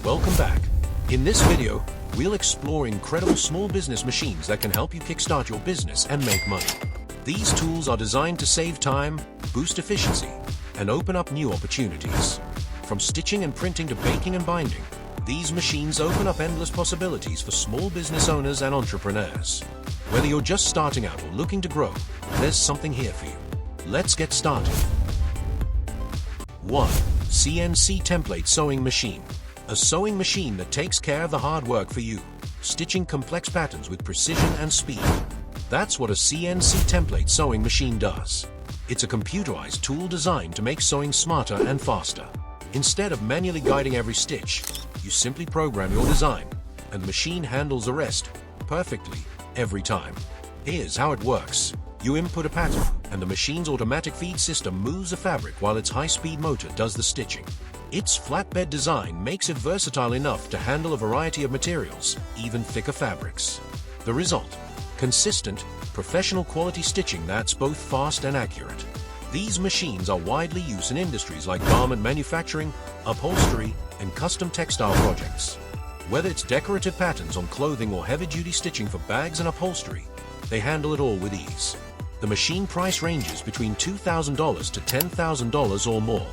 Welcome back. In this video, we'll explore incredible small business machines that can help you kickstart your business and make money. These tools are designed to save time, boost efficiency, and open up new opportunities. From stitching and printing to baking and binding, these machines open up endless possibilities for small business owners and entrepreneurs. Whether you're just starting out or looking to grow, there's something here for you. Let's get started. 1. CNC Template Sewing Machine. A sewing machine that takes care of the hard work for you, stitching complex patterns with precision and speed. That's what a CNC template sewing machine does. It's a computerized tool designed to make sewing smarter and faster. Instead of manually guiding every stitch, you simply program your design, and the machine handles the rest perfectly every time. Here's how it works. You input a pattern, and the machine's automatic feed system moves the fabric while its high-speed motor does the stitching. Its flatbed design makes it versatile enough to handle a variety of materials, even thicker fabrics. The result? Consistent, professional quality stitching that's both fast and accurate. These machines are widely used in industries like garment manufacturing, upholstery, and custom textile projects. Whether it's decorative patterns on clothing or heavy-duty stitching for bags and upholstery, they handle it all with ease. The machine price ranges between $2,000 to $10,000 or more.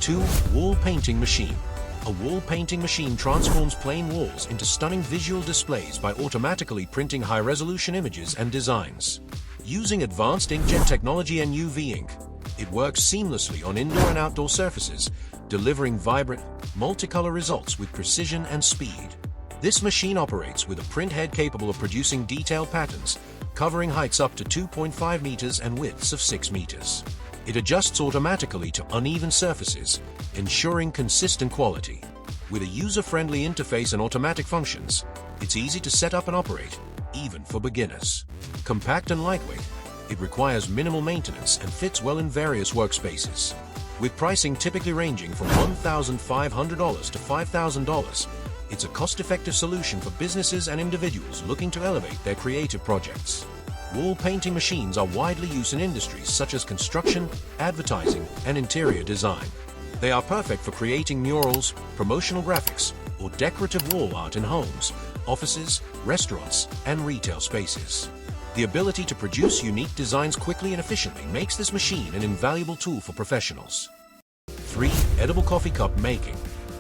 2. Wall Painting Machine. A wall painting machine transforms plain walls into stunning visual displays by automatically printing high-resolution images and designs. Using advanced inkjet technology and UV ink, it works seamlessly on indoor and outdoor surfaces, delivering vibrant, multicolor results with precision and speed. This machine operates with a print head capable of producing detailed patterns, covering heights up to 2.5 meters and widths of 6 meters. It adjusts automatically to uneven surfaces, ensuring consistent quality. With a user-friendly interface and automatic functions, it's easy to set up and operate, even for beginners. Compact and lightweight, it requires minimal maintenance and fits well in various workspaces. With pricing typically ranging from $1,500 to $5,000, it's a cost-effective solution for businesses and individuals looking to elevate their creative projects. Wall painting machines are widely used in industries such as construction, advertising, and interior design. They are perfect for creating murals, promotional graphics, or decorative wall art in homes, offices, restaurants, and retail spaces. The ability to produce unique designs quickly and efficiently makes this machine an invaluable tool for professionals. 3. Edible Coffee Cup Making.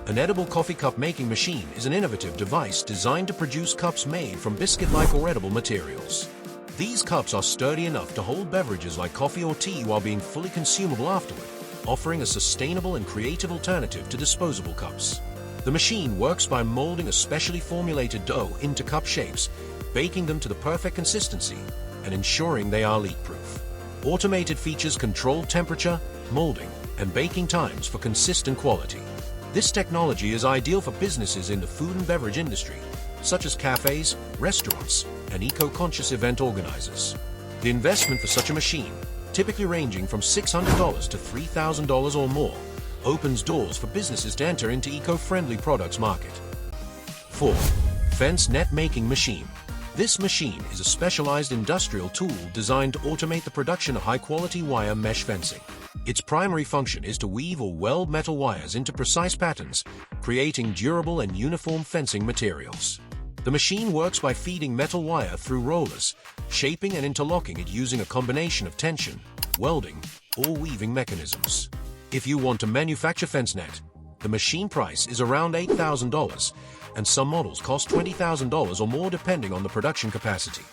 An edible coffee cup making machine is an innovative device designed to produce cups made from biscuit-like or edible materials. These cups are sturdy enough to hold beverages like coffee or tea while being fully consumable afterward, offering a sustainable and creative alternative to disposable cups. The machine works by molding a specially formulated dough into cup shapes, baking them to the perfect consistency, and ensuring they are leak-proof. Automated features control temperature, molding, and baking times for consistent quality. This technology is ideal for businesses in the food and beverage industry, such as cafes, restaurants, and eco-conscious event organizers. The investment for such a machine, typically ranging from $600 to $3,000 or more, opens doors for businesses to enter into eco-friendly products market. 4. Fence Net Making Machine. This machine is a specialized industrial tool designed to automate the production of high-quality wire mesh fencing. Its primary function is to weave or weld metal wires into precise patterns, creating durable and uniform fencing materials. The machine works by feeding metal wire through rollers, shaping and interlocking it using a combination of tension, welding, or weaving mechanisms. If you want to manufacture fence net, the machine price is around $8,000, and some models cost $20,000 or more depending on the production capacity.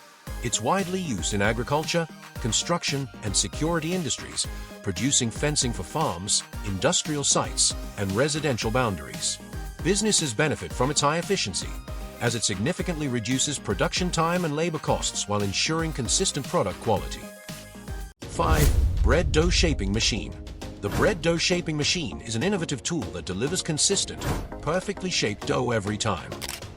It's widely used in agriculture, construction, and security industries, producing fencing for farms, industrial sites, and residential boundaries. Businesses benefit from its high efficiency, as it significantly reduces production time and labor costs while ensuring consistent product quality. 5. Bread Dough Shaping Machine. The bread dough shaping machine is an innovative tool that delivers consistent, perfectly shaped dough every time.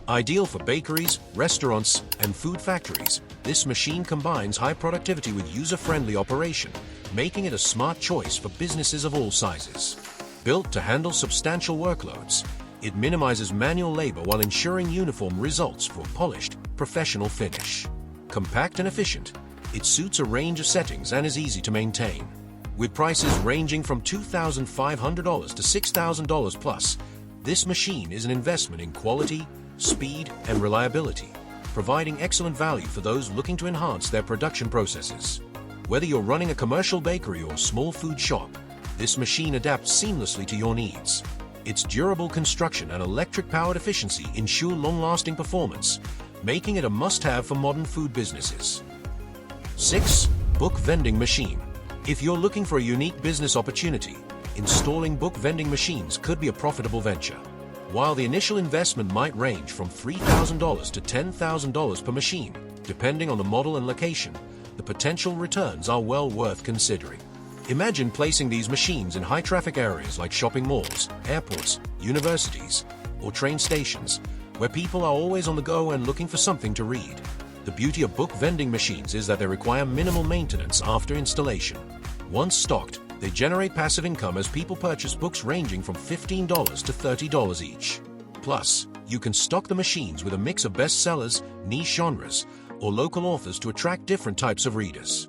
Ideal for bakeries, restaurants, and food factories, this machine combines high productivity with user-friendly operation, making it a smart choice for businesses of all sizes. Built to handle substantial workloads, it minimizes manual labor while ensuring uniform results for a polished, professional finish. Compact and efficient, it suits a range of settings and is easy to maintain. With prices ranging from $2,500 to $6,000 plus, This machine is an investment in quality, speed, and reliability, providing excellent value for those looking to enhance their production processes. Whether you're running a commercial bakery or small food shop, this machine adapts seamlessly to your needs. Its durable construction and electric-powered efficiency ensure long-lasting performance, making it a must-have for modern food businesses. 6. Book vending machine. If you're looking for a unique business opportunity, installing book vending machines could be a profitable venture. While the initial investment might range from $3,000 to $10,000 per machine, depending on the model and location, the potential returns are well worth considering. Imagine placing these machines in high-traffic areas like shopping malls, airports, universities, or train stations, where people are always on the go and looking for something to read. The beauty of book vending machines is that they require minimal maintenance after installation. Once stocked, they generate passive income as people purchase books ranging from $15 to $30 each. Plus, you can stock the machines with a mix of bestsellers, niche genres, or local authors to attract different types of readers.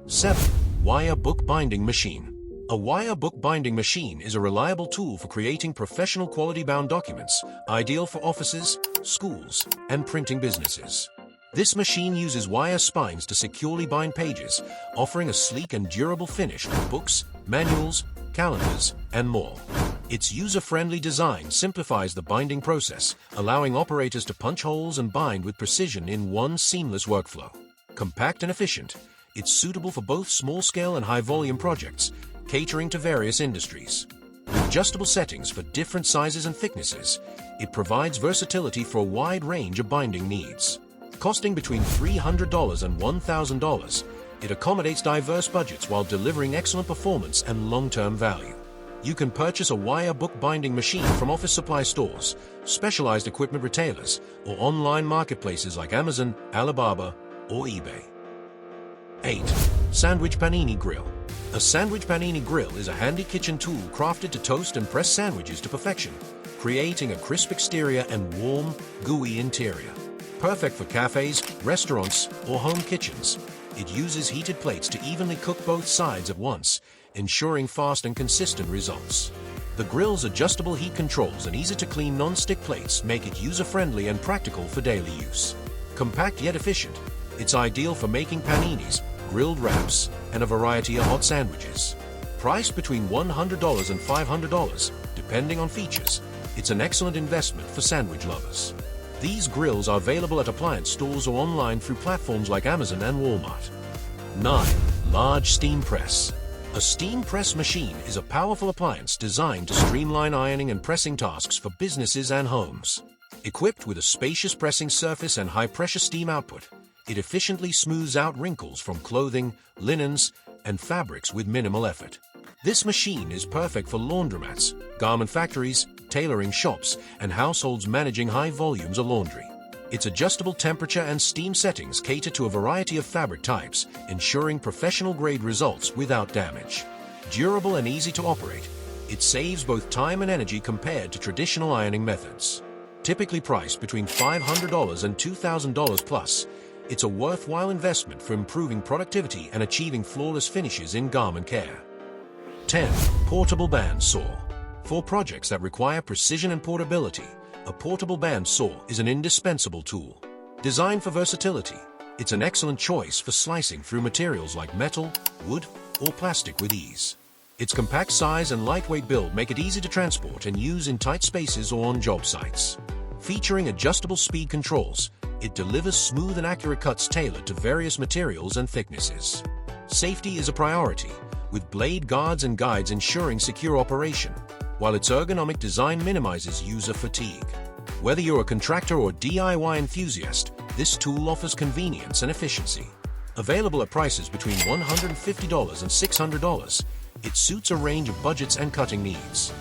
7. Wire book binding machine. A wire book binding machine is a reliable tool for creating professional quality bound documents, ideal for offices, schools, and printing businesses. This machine uses wire spines to securely bind pages, offering a sleek and durable finish for books, manuals, calendars, and more. Its user-friendly design simplifies the binding process, allowing operators to punch holes and bind with precision in one seamless workflow. Compact and efficient, it's suitable for both small-scale and high-volume projects, catering to various industries. With adjustable settings for different sizes and thicknesses, it provides versatility for a wide range of binding needs. Costing between $300 and $1,000, it accommodates diverse budgets while delivering excellent performance and long-term value. You can purchase a wire book binding machine from office supply stores, specialized equipment retailers, or online marketplaces like Amazon, Alibaba, or eBay. 8. Sandwich Panini Grill. A sandwich panini grill is a handy kitchen tool crafted to toast and press sandwiches to perfection, creating a crisp exterior and warm, gooey interior. Perfect for cafes, restaurants, or home kitchens. It uses heated plates to evenly cook both sides at once, ensuring fast and consistent results. The grill's adjustable heat controls and easy-to-clean non-stick plates make it user-friendly and practical for daily use. Compact yet efficient, it's ideal for making paninis, grilled wraps, and a variety of hot sandwiches. Priced between $100 and $500, depending on features, it's an excellent investment for sandwich lovers. These grills are available at appliance stores or online through platforms like Amazon and Walmart. 9. Large steam press. A steam press machine is a powerful appliance designed to streamline ironing and pressing tasks for businesses and homes. Equipped with a spacious pressing surface and high-pressure steam output, it efficiently smooths out wrinkles from clothing, linens, and fabrics with minimal effort. This machine is perfect for laundromats, garment factories, tailoring shops, and households managing high volumes of laundry. Its adjustable temperature and steam settings cater to a variety of fabric types, ensuring professional-grade results without damage. Durable and easy to operate, it saves both time and energy compared to traditional ironing methods. Typically priced between $500 and $2,000 plus, it's a worthwhile investment for improving productivity and achieving flawless finishes in garment care. 10. Portable band saw. For projects that require precision and portability, a portable band saw is an indispensable tool. Designed for versatility, it's an excellent choice for slicing through materials like metal, wood, or plastic with ease. Its compact size and lightweight build make it easy to transport and use in tight spaces or on job sites. Featuring adjustable speed controls, it delivers smooth and accurate cuts tailored to various materials and thicknesses. Safety is a priority, with blade guards and guides ensuring secure operation, while its ergonomic design minimizes user fatigue. Whether you're a contractor or DIY enthusiast, this tool offers convenience and efficiency. Available at prices between $150 and $600, it suits a range of budgets and cutting needs.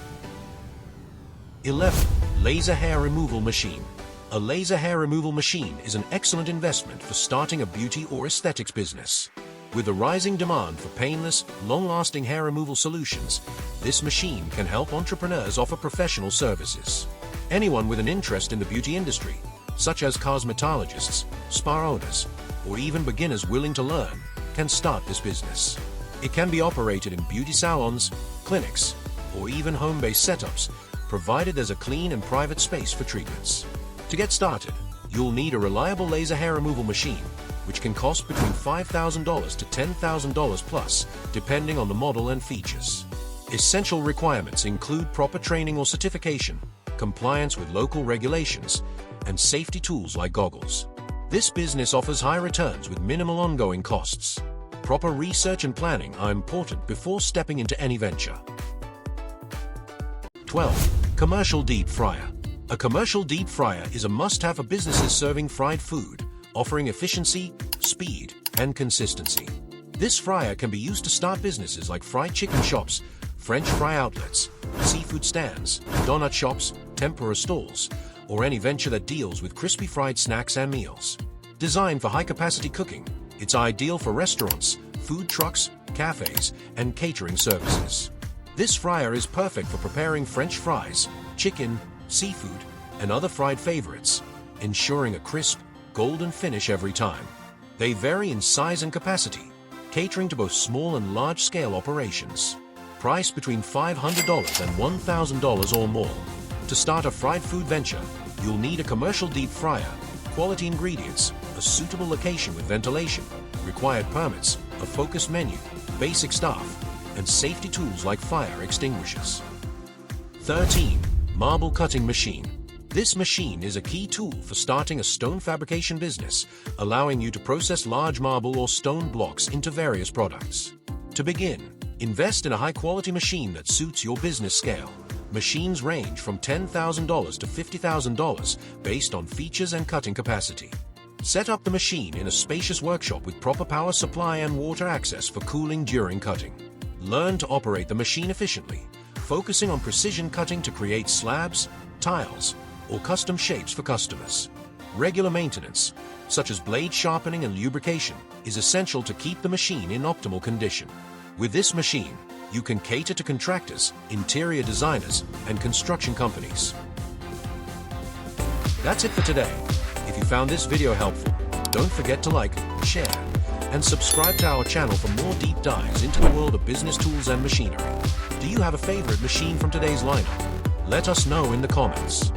11. Laser hair removal machine. A laser hair removal machine is an excellent investment for starting a beauty or aesthetics business. With the rising demand for painless, long-lasting hair removal solutions, this machine can help entrepreneurs offer professional services. Anyone with an interest in the beauty industry, such as cosmetologists, spa owners, or even beginners willing to learn, can start this business. It can be operated in beauty salons, clinics, or even home-based setups, provided there's a clean and private space for treatments. To get started, you'll need a reliable laser hair removal machine, which can cost between $5,000 to $10,000 plus, depending on the model and features. Essential requirements include proper training or certification, compliance with local regulations, and safety tools like goggles. This business offers high returns with minimal ongoing costs. Proper research and planning are important before stepping into any venture. 12. Commercial deep fryer. A commercial deep fryer is a must-have for businesses serving fried food, offering efficiency, speed, and consistency. This fryer can be used to start businesses like fried chicken shops, French fry outlets, seafood stands, donut shops, tempura stalls, or any venture that deals with crispy fried snacks and meals. Designed for high-capacity cooking, it's ideal for restaurants, food trucks, cafes, and catering services. This fryer is perfect for preparing French fries, chicken, seafood, and other fried favorites, ensuring a crisp, golden finish every time. They vary in size and capacity, catering to both small and large-scale operations. Priced between $500 and $1,000 or more. To start a fried food venture, you'll need a commercial deep fryer, quality ingredients, a suitable location with ventilation, required permits, a focused menu, basic staff, and safety tools like fire extinguishers. 13. Marble cutting machine. This machine is a key tool for starting a stone fabrication business, allowing you to process large marble or stone blocks into various products. To begin, invest in a high-quality machine that suits your business scale. Machines range from $10,000 to $50,000 based on features and cutting capacity. Set up the machine in a spacious workshop with proper power supply and water access for cooling during cutting. Learn to operate the machine efficiently, focusing on precision cutting to create slabs, tiles, or custom shapes for customers. Regular maintenance, such as blade sharpening and lubrication, is essential to keep the machine in optimal condition. With this machine, you can cater to contractors, interior designers, and construction companies. That's it for today. If you found this video helpful, don't forget to like, share, and subscribe to our channel for more deep dives into the world of business tools and machinery. Do you have a favorite machine from today's lineup? Let us know in the comments.